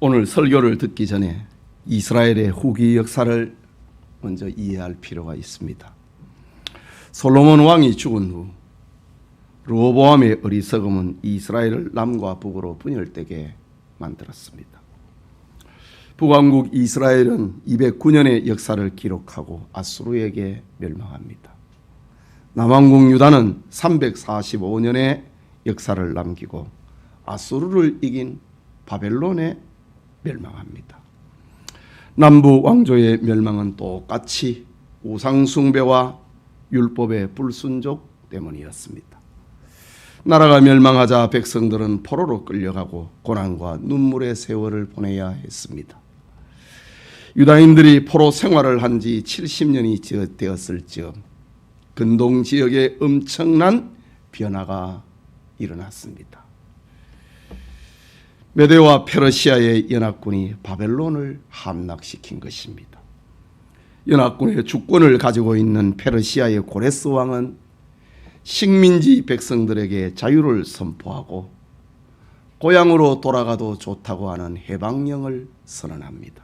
오늘 설교를 듣기 전에 이스라엘의 후기 역사를 먼저 이해할 필요가 있습니다. 솔로몬 왕이 죽은 후 르호보암의 어리석음은 이스라엘을 남과 북으로 분열되게 만들었습니다. 북왕국 이스라엘은 209년의 역사를 기록하고 아수르에게 멸망합니다. 남왕국 유다는 345년의 역사를 남기고 아수르를 이긴 바벨론에 멸망합니다. 남부 왕조의 멸망은 똑같이 우상숭배와 율법의 불순종 때문이었습니다. 나라가 멸망하자 백성들은 포로로 끌려가고 고난과 눈물의 세월을 보내야 했습니다. 유다인들이 포로 생활을 한 지 70년이 되었을 즈음 근동 지역에 엄청난 변화가 일어났습니다. 메대와 페르시아의 연합군이 바벨론을 함락시킨 것입니다. 연합군의 주권을 가지고 있는 페르시아의 고레스 왕은 식민지 백성들에게 자유를 선포하고 고향으로 돌아가도 좋다고 하는 해방령을 선언합니다.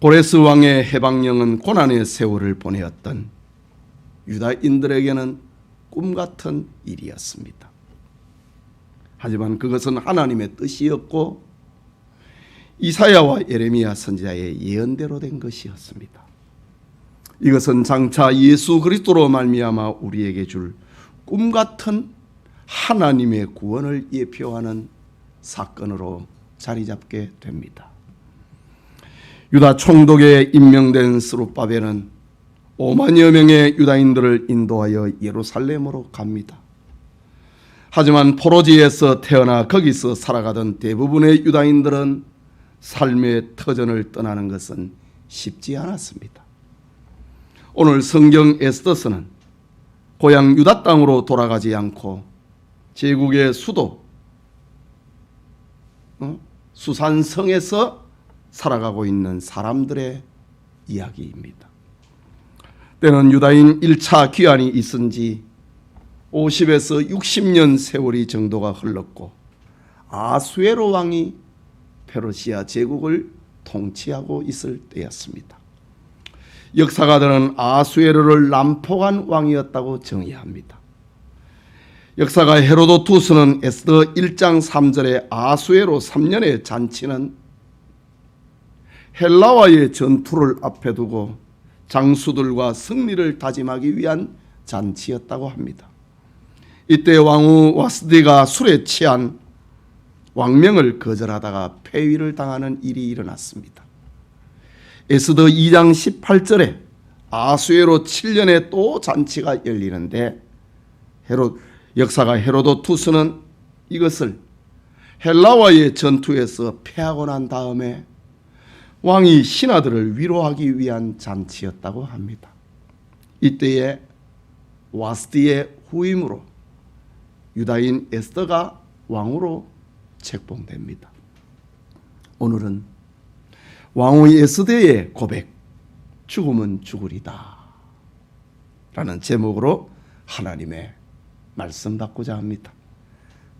고레스 왕의 해방령은 고난의 세월을 보내었던 유다인들에게는 꿈같은 일이었습니다. 하지만 그것은 하나님의 뜻이었고 이사야와 예레미야 선지자의 예언대로 된 것이었습니다. 이것은 장차 예수 그리스도로 말미암아 우리에게 줄 꿈같은 하나님의 구원을 예표하는 사건으로 자리 잡게 됩니다. 유다 총독에 임명된 스룹바벨은 5만여 명의 유다인들을 인도하여 예루살렘으로 갑니다. 하지만 포로지에서 태어나 거기서 살아가던 대부분의 유다인들은 삶의 터전을 떠나는 것은 쉽지 않았습니다. 오늘 성경 에스더서는 고향 유다 땅으로 돌아가지 않고 제국의 수도 수산성에서 살아가고 있는 사람들의 이야기입니다. 때는 유다인 1차 귀환이 있은 지 50에서 60년 세월이 정도가 흘렀고 아수에로 왕이 페르시아 제국을 통치하고 있을 때였습니다. 역사가들은 아수에로를 남포한 왕이었다고 정의합니다. 역사가 헤로도투스는 에스더 1장 3절에 아수에로 3년의 잔치는 헬라와의 전투를 앞에 두고 장수들과 승리를 다짐하기 위한 잔치였다고 합니다. 이때 왕후 와스디가 술에 취한 왕명을 거절하다가 폐위를 당하는 일이 일어났습니다. 에스더 2장 18절에 아수에로 7년에 또 잔치가 열리는데 역사가 헤로도투스는 이것을 헬라와의 전투에서 패하고 난 다음에 왕이 신하들을 위로하기 위한 잔치였다고 합니다. 이때에 와스디의 후임으로 유다인 에스더가 왕으로 책봉됩니다. 오늘은 왕후 에스더의 고백, 죽음은 죽으리다 라는 제목으로 하나님의 말씀 받고자 합니다.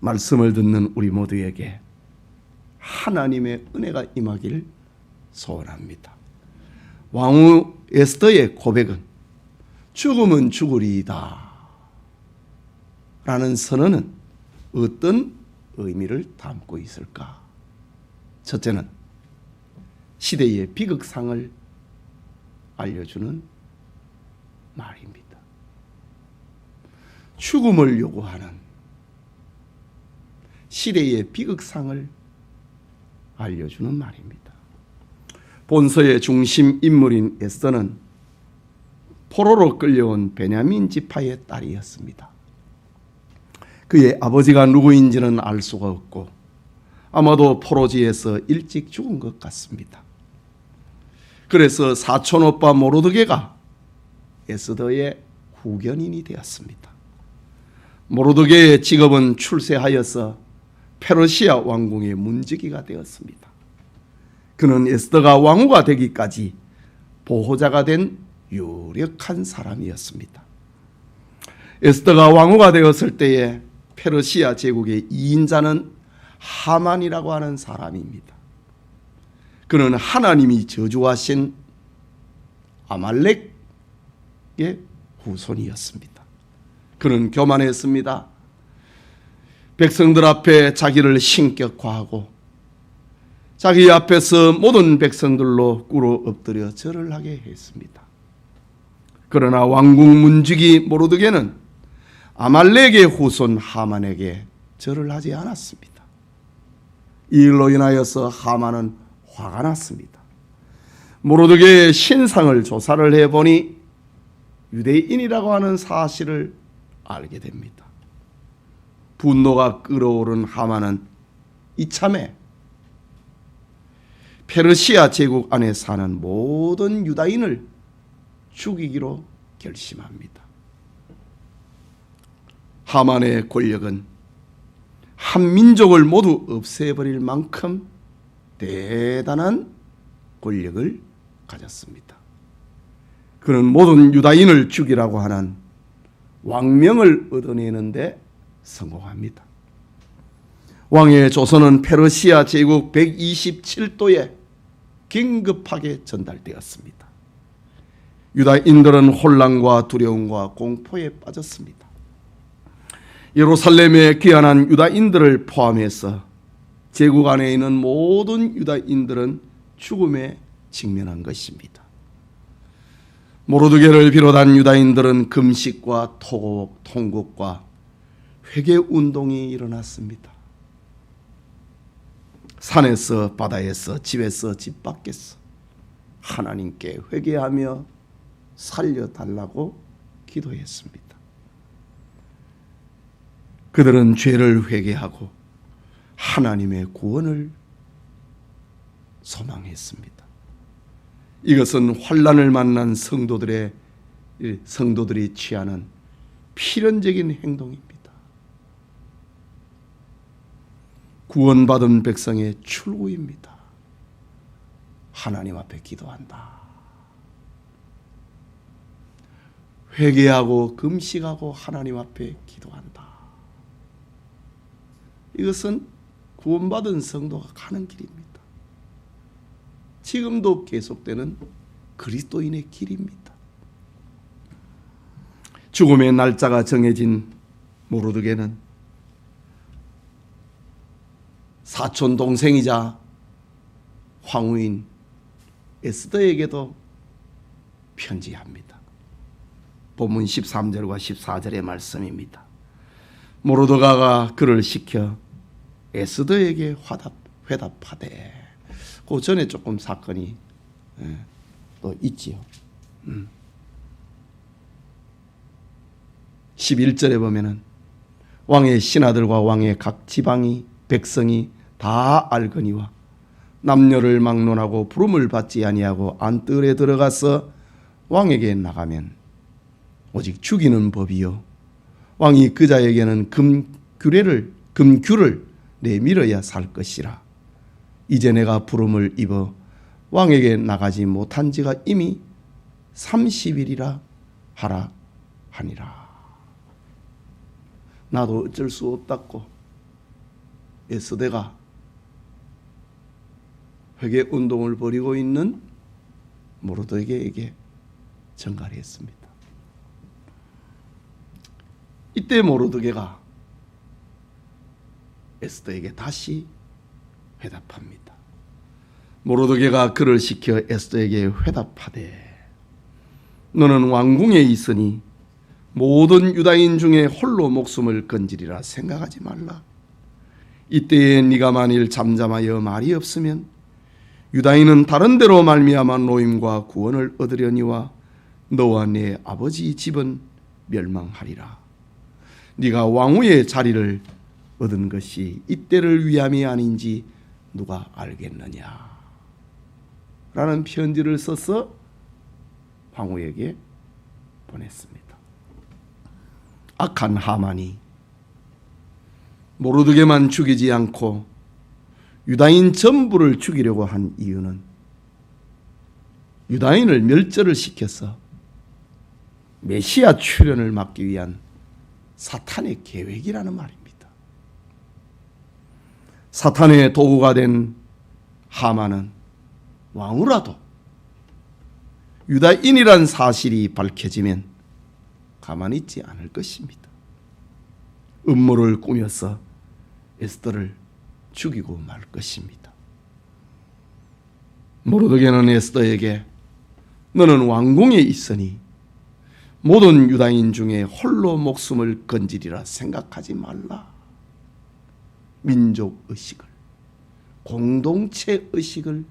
말씀을 듣는 우리 모두에게 하나님의 은혜가 임하길 소원합니다. 왕후 에스더의 고백은 죽음은 죽으리이다 라는 선언은 어떤 의미를 담고 있을까? 첫째는 시대의 비극상을 알려주는 말입니다. 죽음을 요구하는 시대의 비극상을 알려주는 말입니다. 본서의 중심 인물인 에스더는 포로로 끌려온 베냐민 지파의 딸이었습니다. 그의 아버지가 누구인지는 알 수가 없고 아마도 포로지에서 일찍 죽은 것 같습니다. 그래서 사촌오빠 모르드게가 에스더의 후견인이 되었습니다. 모르드게의 직업은 출세하여서 페르시아 왕궁의 문지기가 되었습니다. 그는 에스더가 왕후가 되기까지 보호자가 된 유력한 사람이었습니다. 에스더가 왕후가 되었을 때에 페르시아 제국의 2인자는 하만이라고 하는 사람입니다. 그는 하나님이 저주하신 아말렉의 후손이었습니다. 그는 교만했습니다. 백성들 앞에 자기를 신격화하고 자기 앞에서 모든 백성들로 꿇어 엎드려 절을 하게 했습니다. 그러나 왕국 문지기 모르드게는 아말렉의 후손 하만에게 절을 하지 않았습니다. 이 일로 인하여서 하만은 화가 났습니다. 모르드게의 신상을 조사를 해보니 유대인이라고 하는 사실을 알게 됩니다. 분노가 끓어오른 하만은 이참에 페르시아 제국 안에 사는 모든 유다인을 죽이기로 결심합니다. 하만의 권력은 한 민족을 모두 없애버릴 만큼 대단한 권력을 가졌습니다. 그는 모든 유다인을 죽이라고 하는 왕명을 얻어내는데 성공합니다. 왕의 조서는 페르시아 제국 127도에 긴급하게 전달되었습니다. 유다인들은 혼란과 두려움과 공포에 빠졌습니다. 예루살렘에 귀환한 유다인들을 포함해서 제국 안에 있는 모든 유다인들은 죽음에 직면한 것입니다. 모르드게를 비롯한 유다인들은 금식과 통곡과 회개 운동이 일어났습니다. 산에서 바다에서 집에서 집 밖에서 하나님께 회개하며 살려달라고 기도했습니다. 그들은 죄를 회개하고 하나님의 구원을 소망했습니다. 이것은 환난을 만난 성도들이 취하는 필연적인 행동입니다. 구원받은 백성의 출구입니다. 하나님 앞에 기도한다. 회개하고 금식하고 하나님 앞에 기도한다. 이것은 구원받은 성도가 가는 길입니다. 지금도 계속되는 그리스도인의 길입니다. 죽음의 날짜가 정해진 모르드게는 사촌 동생이자 황후인 에스더에게도 편지합니다. 본문 13절과 14절의 말씀입니다. 모르드게가 그를 시켜 에스더에게 회답하되, 그 전에 조금 사건이 또 있지요. 11절에 보면은 왕의 신하들과 왕의 각 지방이 백성이 다 알거니와 남녀를 막론하고 부름을 받지 아니하고 안뜰에 들어가서 왕에게 나가면 오직 죽이는 법이요, 왕이 그 자에게는 금규를 내밀어야 살 것이라. 이제 내가 부름을 입어 왕에게 나가지 못한 지가 이미 30일이라 하라 하니라. 나도 어쩔 수 없다고 에스더가 회개 운동을 벌이고 있는 모르드게에게 전가를 했습니다. 이때 모르드게가 에스더에게 다시 회답합니다. 모르드게가 그를 시켜 에스더에게 회답하되, 너는 왕궁에 있으니 모든 유다인 중에 홀로 목숨을 건지리라 생각하지 말라. 이때에 네가 만일 잠잠하여 말이 없으면 유다인은 다른 데로 말미암아 노임과 구원을 얻으려니와 너와 네 아버지 집은 멸망하리라. 네가 왕후의 자리를 얻은 것이 이때를 위함이 아닌지 누가 알겠느냐 라는 편지를 써서 황후에게 보냈습니다. 악한 하만이 모르드게만 죽이지 않고 유다인 전부를 죽이려고 한 이유는 유다인을 멸절을 시켜서 메시아 출현을 막기 위한 사탄의 계획이라는 말입니다. 사탄의 도구가 된 하만은 왕후라도 유다인이란 사실이 밝혀지면 가만히 있지 않을 것입니다. 음모를 꾸며서 에스더를 죽이고 말 것입니다. 모르드게는 에스더에게 너는 왕궁에 있으니 모든 유다인 중에 홀로 목숨을 건지리라 생각하지 말라. 민족의식을, 공동체의식을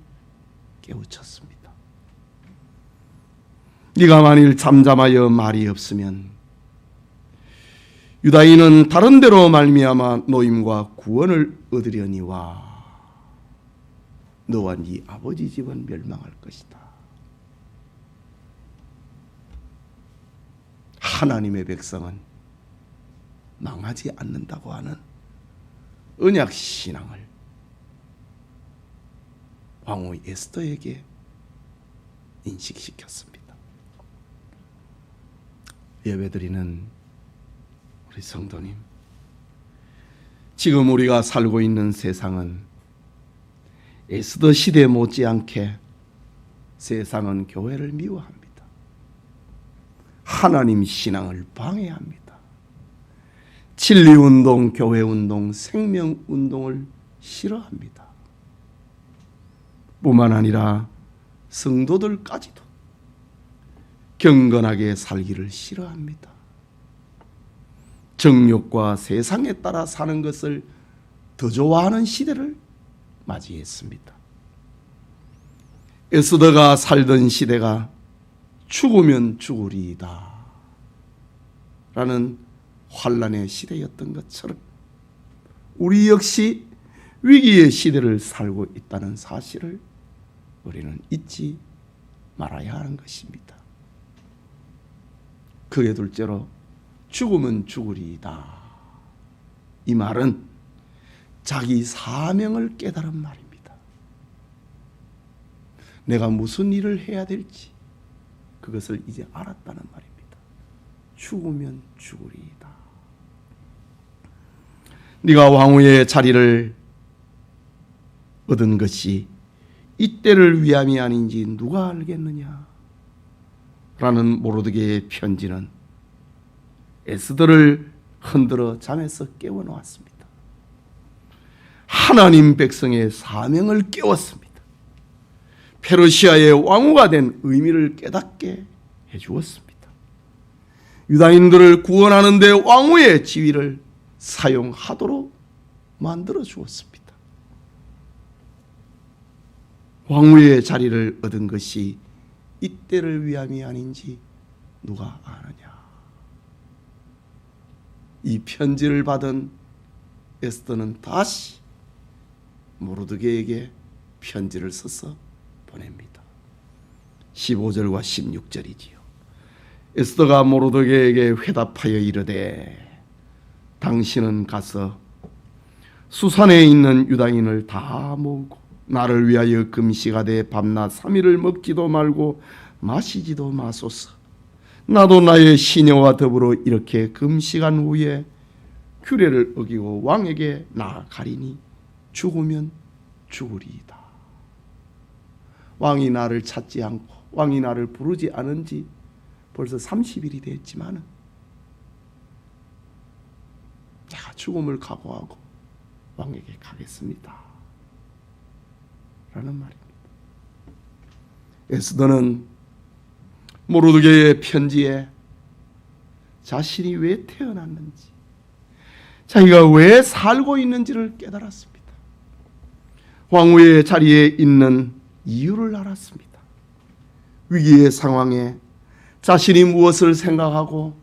깨우쳤습니다. 네가 만일 잠잠하여 말이 없으면 유다인은 다른 데로 말미암아 노임과 구원을 얻으려니와 너와 네 아버지 집은 멸망할 것이다. 하나님의 백성은 망하지 않는다고 하는 언약 신앙을 왕후 에스더에게 인식시켰습니다. 예배드리는 우리 성도님, 지금 우리가 살고 있는 세상은 에스더 시대 못지않게 세상은 교회를 미워합니다. 하나님 신앙을 방해합니다. 진리운동, 교회운동, 생명운동을 싫어합니다. 뿐만 아니라 성도들까지도 경건하게 살기를 싫어합니다. 정욕과 세상에 따라 사는 것을 더 좋아하는 시대를 맞이했습니다. 에스더가 살던 시대가 죽으면 죽으리이다 라는 환란의 시대였던 것처럼 우리 역시 위기의 시대를 살고 있다는 사실을 우리는 잊지 말아야 하는 것입니다. 그에 둘째로 죽으면 죽으리이다. 이 말은 자기 사명을 깨달은 말입니다. 내가 무슨 일을 해야 될지 그것을 이제 알았다는 말입니다. 죽으면 죽으리이다. 네가 왕후의 자리를 얻은 것이 이때를 위함이 아닌지 누가 알겠느냐? 라는 모르드게의 편지는 에스더를 흔들어 잠에서 깨워놓았습니다. 하나님 백성의 사명을 깨웠습니다. 페르시아의 왕후가 된 의미를 깨닫게 해주었습니다. 유다인들을 구원하는 데 왕후의 지위를 사용하도록 만들어 주었습니다. 왕후의 자리를 얻은 것이 이때를 위함이 아닌지 누가 아느냐? 이 편지를 받은 에스더는 다시 모르드게에게 편지를 써서 보냅니다. 15절과 16절이지요. 에스더가 모르드게에게 회답하여 이르되 당신은 가서 수산에 있는 유다인을 다 모으고 나를 위하여 금식하되 밤낮 3일을 먹지도 말고 마시지도 마소서. 나도 나의 시녀와 더불어 이렇게 금식한 후에 규례를 어기고 왕에게 나아가리니 죽으면 죽으리이다. 왕이 나를 찾지 않고 왕이 나를 부르지 않은 지 벌써 30일이 됐지만 내가 죽음을 각오하고 왕에게 가겠습니다 라는 말입니다. 에스더는 모르드게의 편지에 자신이 왜 태어났는지, 자기가 왜 살고 있는지를 깨달았습니다. 왕후의 자리에 있는 이유를 알았습니다. 위기의 상황에 자신이 무엇을 생각하고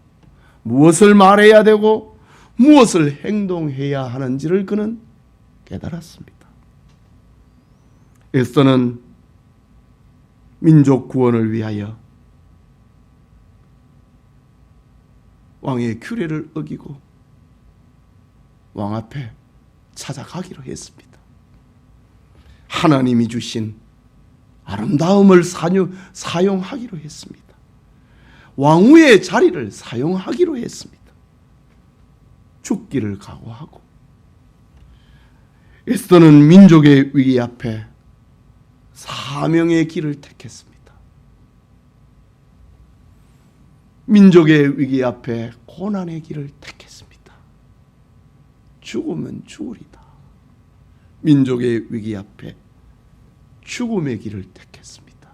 무엇을 말해야 되고 무엇을 행동해야 하는지를 그는 깨달았습니다. 에스더는 민족 구원을 위하여 왕의 규례를 어기고 왕 앞에 찾아가기로 했습니다. 하나님이 주신 아름다움을 사용하기로 했습니다. 왕후의 자리를 사용하기로 했습니다. 죽기를 각오하고 에스더는 민족의 위기 앞에 사명의 길을 택했습니다. 민족의 위기 앞에 고난의 길을 택했습니다. 죽으면 죽으리다. 민족의 위기 앞에 죽음의 길을 택했습니다.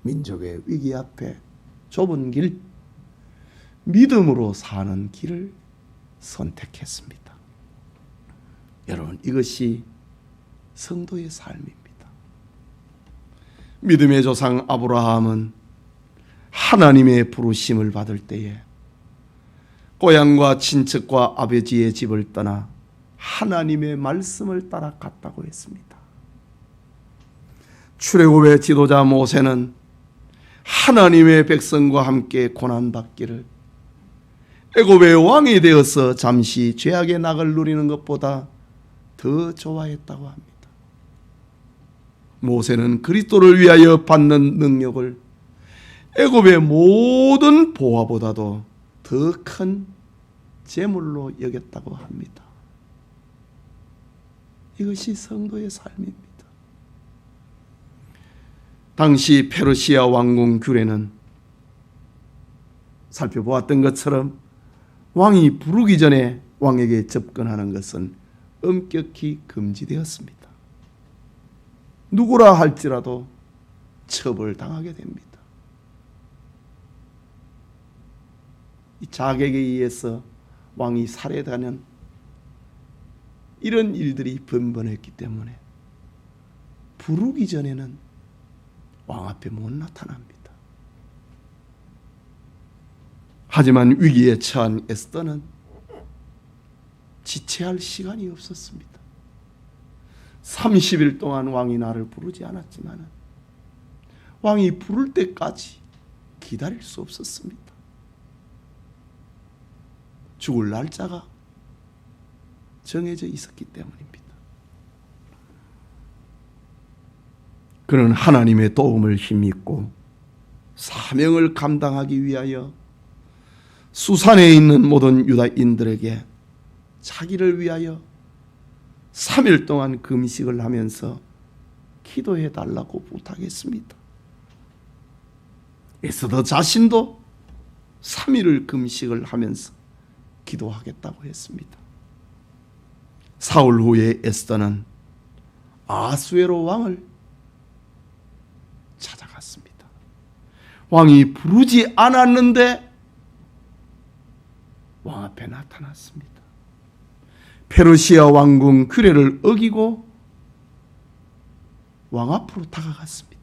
민족의 위기 앞에 좁은 길, 믿음으로 사는 길을 선택했습니다. 여러분, 이것이 성도의 삶입니다. 믿음의 조상 아브라함은 하나님의 부르심을 받을 때에 고향과 친척과 아버지의 집을 떠나 하나님의 말씀을 따라 갔다고 했습니다. 출애굽의 지도자 모세는 하나님의 백성과 함께 고난받기를 애굽의 왕이 되어서 잠시 죄악의 낙을 누리는 것보다 더 좋아했다고 합니다. 모세는 그리스도를 위하여 받는 능력을 애굽의 모든 보화보다도 더 큰 재물로 여겼다고 합니다. 이것이 성도의 삶입니다. 당시 페르시아 왕궁 규례는 살펴보았던 것처럼 왕이 부르기 전에 왕에게 접근하는 것은 엄격히 금지되었습니다. 누구라 할지라도 처벌당하게 됩니다. 이 자객에 의해서 왕이 살해되는 이런 일들이 번번했기 때문에 부르기 전에는 왕 앞에 못 나타납니다. 하지만 위기에 처한 에스더는 지체할 시간이 없었습니다. 30일 동안 왕이 나를 부르지 않았지만 왕이 부를 때까지 기다릴 수 없었습니다. 죽을 날짜가 정해져 있었기 때문입니다. 그는 하나님의 도움을 힘입고 사명을 감당하기 위하여 수산에 있는 모든 유다인들에게 자기를 위하여 3일 동안 금식을 하면서 기도해 달라고 부탁했습니다. 에스더 자신도 3일을 금식을 하면서 기도하겠다고 했습니다. 사흘 후에 에스더는 아수에로 왕을 찾아갔습니다. 왕이 부르지 않았는데 왕 앞에 나타났습니다. 페르시아 왕궁 규례를 어기고 왕 앞으로 다가갔습니다.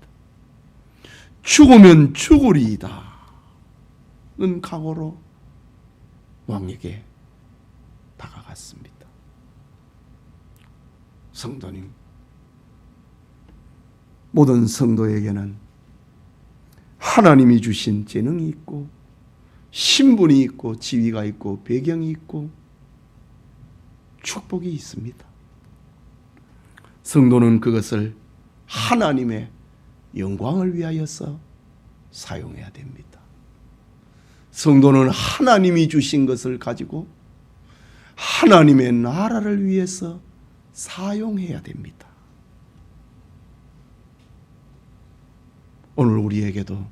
죽으면 죽으리이다 는 각오로 왕에게 다가갔습니다. 성도님, 모든 성도에게는 하나님이 주신 재능이 있고 신분이 있고 지위가 있고 배경이 있고 축복이 있습니다. 성도는 그것을 하나님의 영광을 위하여서 사용해야 됩니다. 성도는 하나님이 주신 것을 가지고 하나님의 나라를 위해서 사용해야 됩니다. 오늘 우리에게도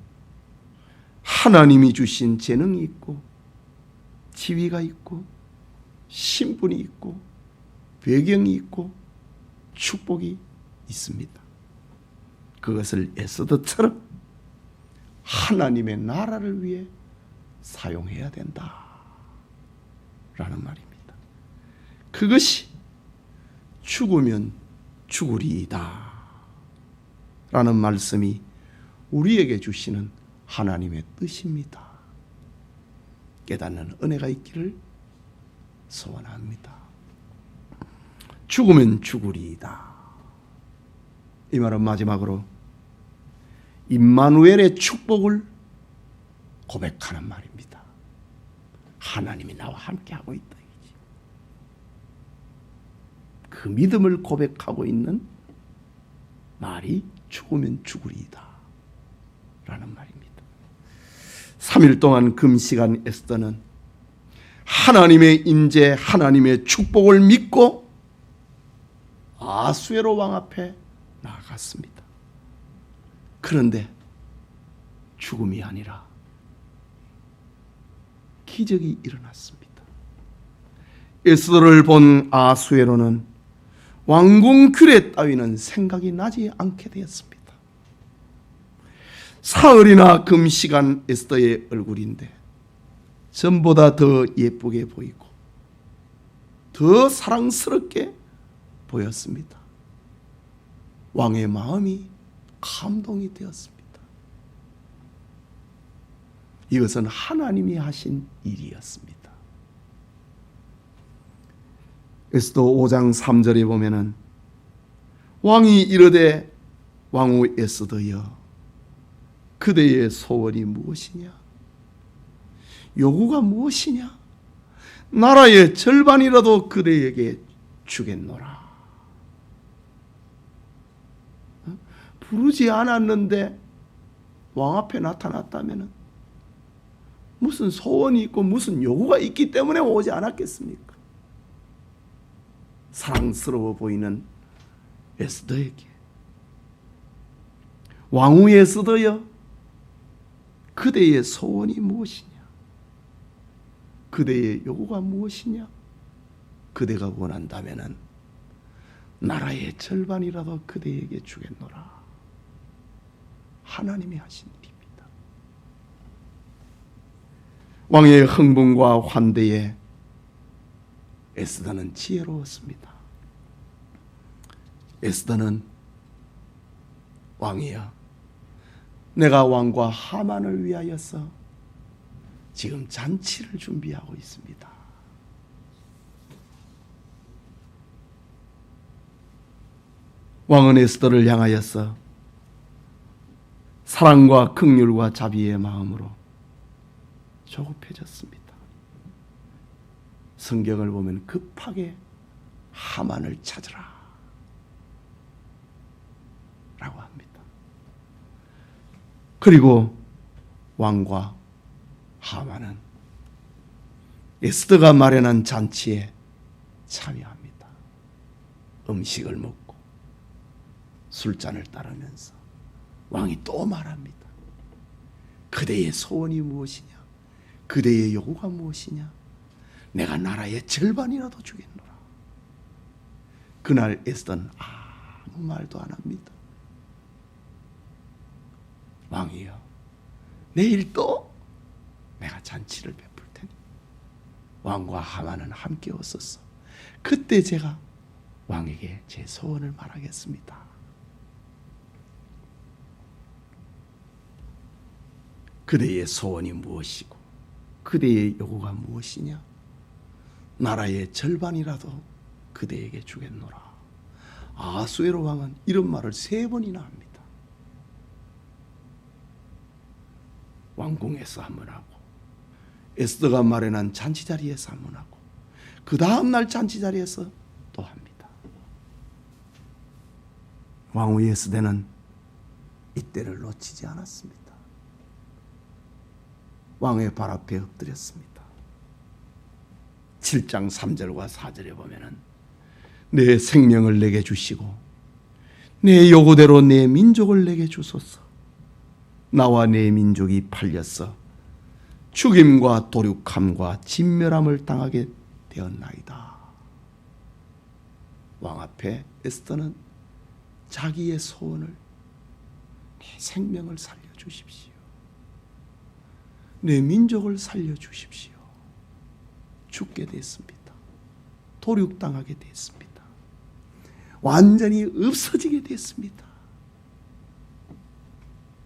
하나님이 주신 재능이 있고 지위가 있고 신분이 있고 배경이 있고 축복이 있습니다. 그것을 에스더처럼 하나님의 나라를 위해 사용해야 된다라는 말입니다. 그것이 죽으면 죽으리이다 라는 말씀이 우리에게 주시는 하나님의 뜻입니다. 깨닫는 은혜가 있기를 소원합니다. 죽으면 죽으리이다. 이 말은 마지막으로 임마누엘의 축복을 고백하는 말입니다. 하나님이 나와 함께하고 있다. 그 믿음을 고백하고 있는 말이 죽으면 죽으리이다 라는 말입니다. 3일 동안 금식한 에스더는 하나님의 임재, 하나님의 축복을 믿고 아수에로 왕 앞에 나아갔습니다. 그런데 죽음이 아니라 기적이 일어났습니다. 에스더를 본 아수에로는 왕궁 규례 따위는 생각이 나지 않게 되었습니다. 사흘이나 금시간 에스더의 얼굴인데 전보다 더 예쁘게 보이고 더 사랑스럽게 보였습니다. 왕의 마음이 감동이 되었습니다. 이것은 하나님이 하신 일이었습니다. 에스더 5장 3절에 보면은 왕이 이르되 왕후 에스더여 그대의 소원이 무엇이냐? 요구가 무엇이냐? 나라의 절반이라도 그대에게 주겠노라. 부르지 않았는데 왕 앞에 나타났다면 무슨 소원이 있고 무슨 요구가 있기 때문에 오지 않았겠습니까? 사랑스러워 보이는 에스더에게 왕후 에스더여 그대의 소원이 무엇이냐? 그대의 요구가 무엇이냐? 그대가 원한다면 나라의 절반이라도 그대에게 주겠노라. 하나님이 하신 일입니다. 왕의 흥분과 환대에 에스더는 지혜로웠습니다. 에스더는 왕이여 내가 왕과 하만을 위하여서 지금 잔치를 준비하고 있습니다. 왕은 에스더를 향하여서 사랑과 긍휼과 자비의 마음으로 조급해졌습니다. 성경을 보면 급하게 하만을 찾으라 라고 합니다. 그리고 왕과 하만은 에스더가 마련한 잔치에 참여합니다. 음식을 먹고 술잔을 따르면서 왕이 또 말합니다. 그대의 소원이 무엇이냐? 그대의 요구가 무엇이냐? 내가 나라의 절반이라도 주겠노라. 그날 에스더는 아무 말도 안 합니다. 왕이여 내일 또 내가 잔치를 베풀 테니 왕과 하만은 함께 오소서. 그때 제가 왕에게 제 소원을 말하겠습니다. 그대의 소원이 무엇이고 그대의 요구가 무엇이냐? 나라의 절반이라도 그대에게 주겠노라. 아수에로 왕은 이런 말을 3번이나 합니다. 왕궁에서 한 번 하고 에스더가 마련한 잔치 자리에서 한 번 하고 그 다음 날 잔치 자리에서 또 합니다. 왕후 에스더는 이때를 놓치지 않았습니다. 왕의 발 앞에 엎드렸습니다. 7장 3절과 4절에 보면은 내 생명을 내게 주시고 내 요구대로 내 민족을 내게 주소서. 나와 내 민족이 팔렸어 죽임과 도륙함과 진멸함을 당하게 되었나이다. 왕 앞에 에스더는 자기의 소원을 내 생명을 살려주십시오. 내 민족을 살려주십시오. 죽게 됐습니다. 도륙당하게 됐습니다. 완전히 없어지게 됐습니다.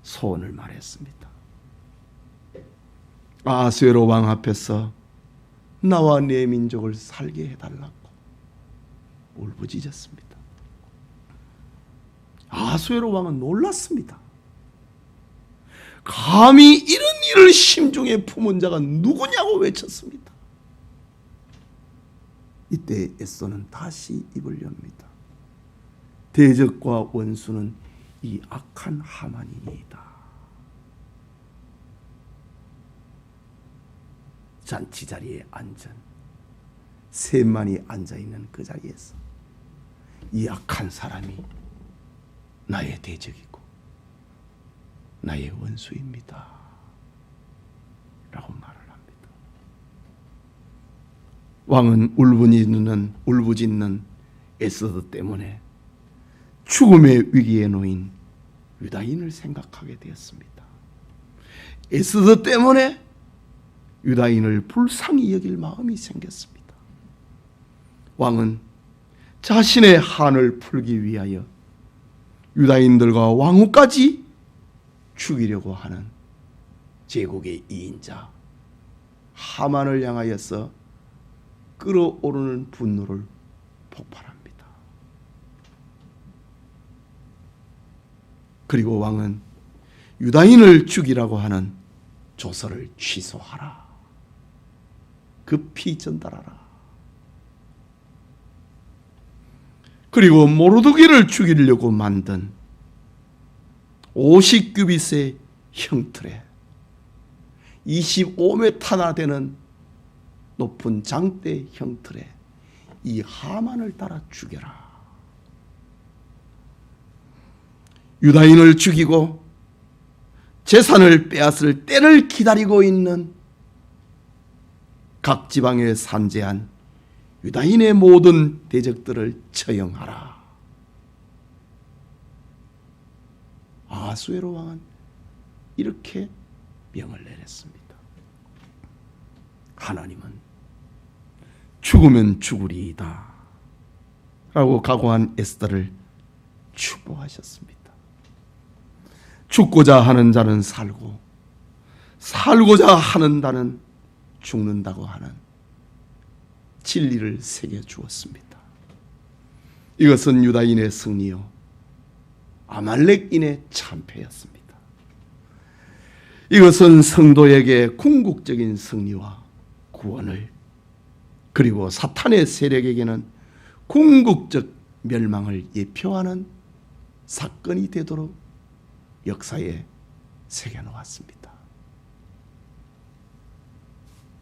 소원을 말했습니다. 아수에로 왕 앞에서 나와 내 민족을 살게 해달라고 울부짖었습니다. 아수에로 왕은 놀랐습니다. 감히 이런 일을 심중에 품은 자가 누구냐고 외쳤습니다. 이때 에스더는 다시 입을 엽니다. 대적과 원수는 이 악한 하만이니이다. 잔치 자리에 앉은 셋만이 앉아있는 그 자리에서 이 악한 사람이 나의 대적이고 나의 원수입니다 라고 말을 합니다. 왕은 울부짖는 에스더 때문에 죽음의 위기에 놓인 유다인을 생각하게 되었습니다. 에스더 때문에 유다인을 불쌍히 여길 마음이 생겼습니다. 왕은 자신의 한을 풀기 위하여 유다인들과 왕후까지 죽이려고 하는 제국의 2인자 하만을 향하여서 끓어오르는 분노를 폭발합니다. 그리고 왕은 유다인을 죽이라고 하는 조서를 취소하라. 급히 전달하라. 그리고 모르드게를 죽이려고 만든 50규빗의 형틀에 25m나 되는 높은 장대 형틀에 이 하만을 따라 죽여라. 유다인을 죽이고 재산을 빼앗을 때를 기다리고 있는 각 지방에 산재한 유다인의 모든 대적들을 처형하라. 아하수에로 왕은 이렇게 명을 내렸습니다. 하나님은 죽으면 죽으리이다 라고 각오한 에스더를 축복하셨습니다. 죽고자 하는 자는 살고 살고자 하는 자는 죽는다고 하는 진리를 새겨주었습니다. 이것은 유다인의 승리요 아말렉인의 참패였습니다. 이것은 성도에게 궁극적인 승리와 구원을, 그리고 사탄의 세력에게는 궁극적 멸망을 예표하는 사건이 되도록 역사에 새겨놓았습니다.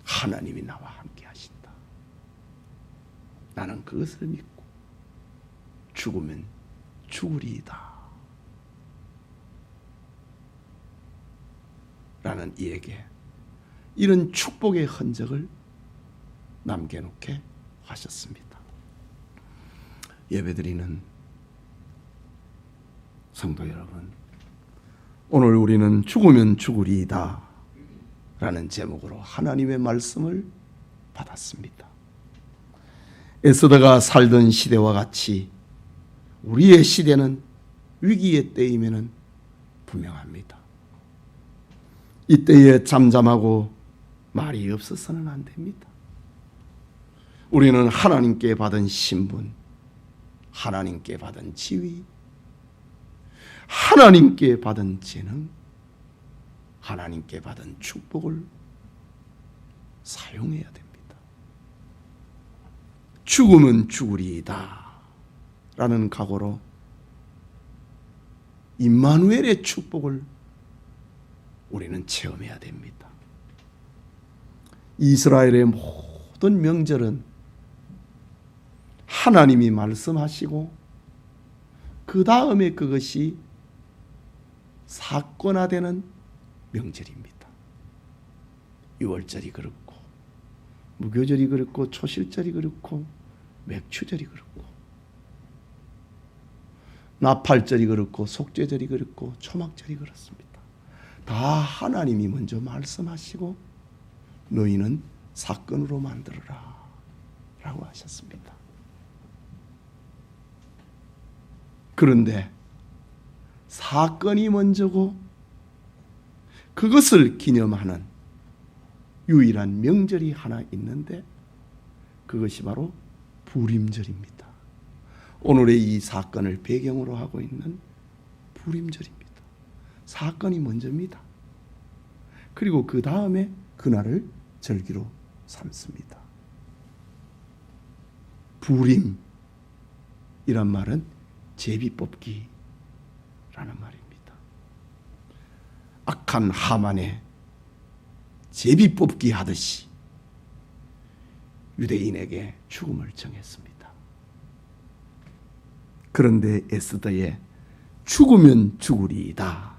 하나님이 나와 함께 하신다. 나는 그것을 믿고 죽으면 죽으리이다 라는 이에게 이런 축복의 흔적을 남겨놓게 하셨습니다. 예배드리는 성도 여러분, 오늘 우리는 죽으면 죽으리이다 라는 제목으로 하나님의 말씀을 받았습니다. 에스더가 살던 시대와 같이 우리의 시대는 위기의 때임에는 분명합니다. 이때에 잠잠하고 말이 없어서는 안 됩니다. 우리는 하나님께 받은 신분, 하나님께 받은 지위, 하나님께 받은 재능, 하나님께 받은 축복을 사용해야 됩니다. 죽으면 죽으리이다 라는 각오로 임마누엘의 축복을 우리는 체험해야 됩니다. 이스라엘의 모든 명절은 하나님이 말씀하시고 그 다음에 그것이 사건화되는 명절입니다. 유월절이 그렇고 무교절이 그렇고 초실절이 그렇고 맥추절이 그렇고 나팔절이 그렇고 속죄절이 그렇고 초막절이 그렇습니다. 다 하나님이 먼저 말씀하시고 너희는 사건으로 만들어라 라고 하셨습니다. 그런데 사건이 먼저고 그것을 기념하는 유일한 명절이 하나 있는데 그것이 바로 부림절입니다. 오늘의 이 사건을 배경으로 하고 있는 부림절입니다. 사건이 먼저입니다. 그리고 그 다음에 그날을 절기로 삼습니다. 부림이란 말은 제비뽑기라는 말입니다. 악한 하만의 제비뽑기 하듯이 유대인에게 죽음을 정했습니다. 그런데 에스더의 죽으면 죽으리이다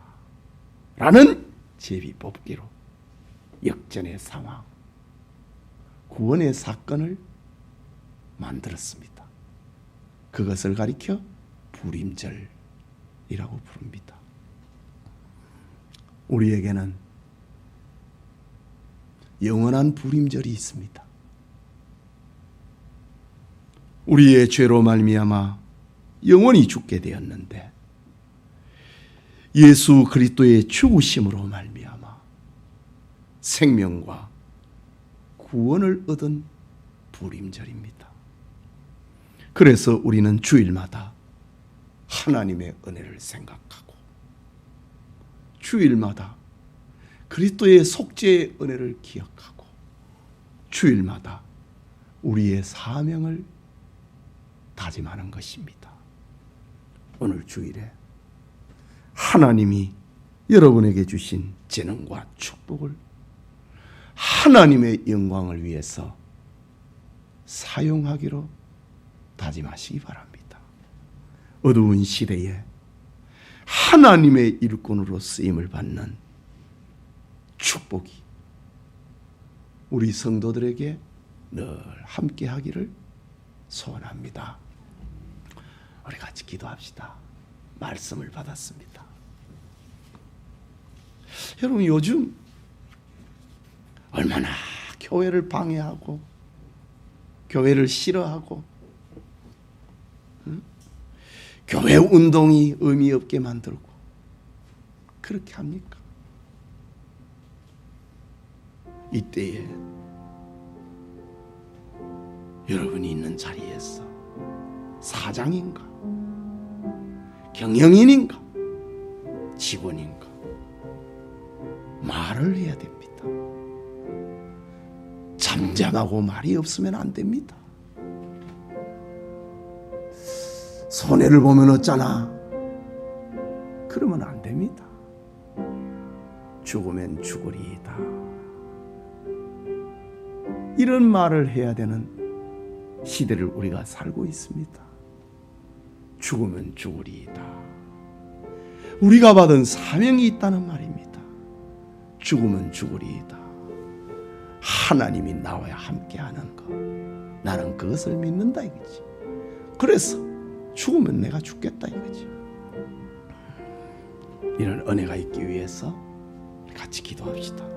라는 제비 뽑기로 역전의 상황, 구원의 사건을 만들었습니다. 그것을 가리켜 불임절이라고 부릅니다. 우리에게는 영원한 불임절이 있습니다. 우리의 죄로 말미암아 영원히 죽게 되었는데 예수 그리스도의 죽으심으로 말미암아 생명과 구원을 얻은 불임절입니다. 그래서 우리는 주일마다 하나님의 은혜를 생각하고 주일마다 그리스도의 속죄의 은혜를 기억하고 주일마다 우리의 사명을 다짐하는 것입니다. 오늘 주일에 하나님이 여러분에게 주신 재능과 축복을 하나님의 영광을 위해서 사용하기로 다짐하시기 바랍니다. 어두운 시대에 하나님의 일꾼으로 쓰임을 받는 축복이 우리 성도들에게 늘 함께하기를 소원합니다. 우리 같이 기도합시다. 말씀을 받았습니다. 여러분, 요즘 얼마나 교회를 방해하고 교회를 싫어하고 교회 운동이 의미 없게 만들고 그렇게 합니까? 이때에 여러분이 있는 자리에서 사장인가 경영인인가 직원인가 말을 해야 됩니다. 잠잠하고 말이 없으면 안 됩니다. 손해를 보면 어쩌나 그러면 안 됩니다. 죽으면 죽으리이다. 이런 말을 해야 되는 시대를 우리가 살고 있습니다. 죽으면 죽으리이다. 우리가 받은 사명이 있다는 말입니다. 죽으면 죽으리이다. 하나님이 나와야 함께하는 것, 나는 그것을 믿는다 이거지. 그래서 죽으면 내가 죽겠다 이거지. 이런 은혜가 있기 위해서 같이 기도합시다.